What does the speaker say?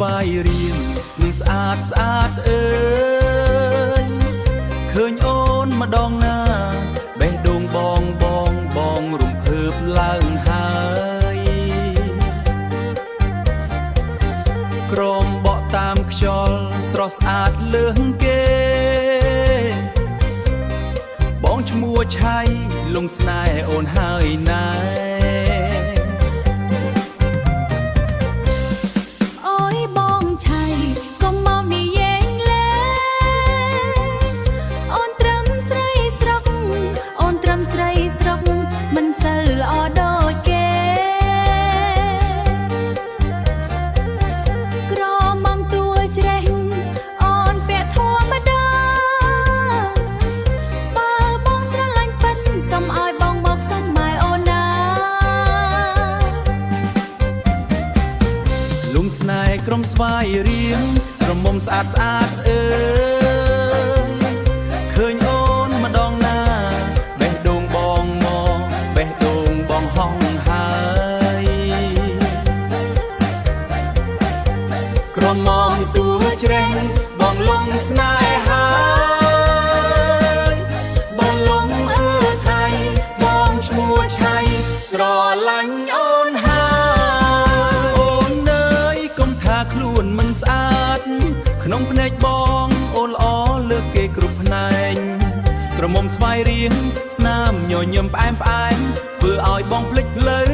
វាយរៀងនឹងស្អាតស្អាតអើយឃើញអូនម្ដងណាបេះដូងបងរំភើបឡើងហើយក្រមបក់តាមខ្យល់ស្រស់ស្អាតលើសគេបងឈ្មោះឆៃលងស្នេហ៍អូនហើយណែក្រុមស្វាយរៀងរមុំស្អាតស្អាតអើយឃើញអូនម្ដងណាបេះដូងបងមកបេះដូងបងហងហើយក្រមុំទួជ្រេងបងលងស្នេហាបងលងអើថៃបងឈ្មោះឆៃស្រឡាញ់អូនខ្លួនមិនស្អាតក្នុងភ្នែកបងអូនល្អលើកគេគ្រប់ផ្នែកក្រមុំស្វាយរៀងស្នាមញញឹមផ្អែមធ្វើឲ្យបងភ្លេចផ្លូវ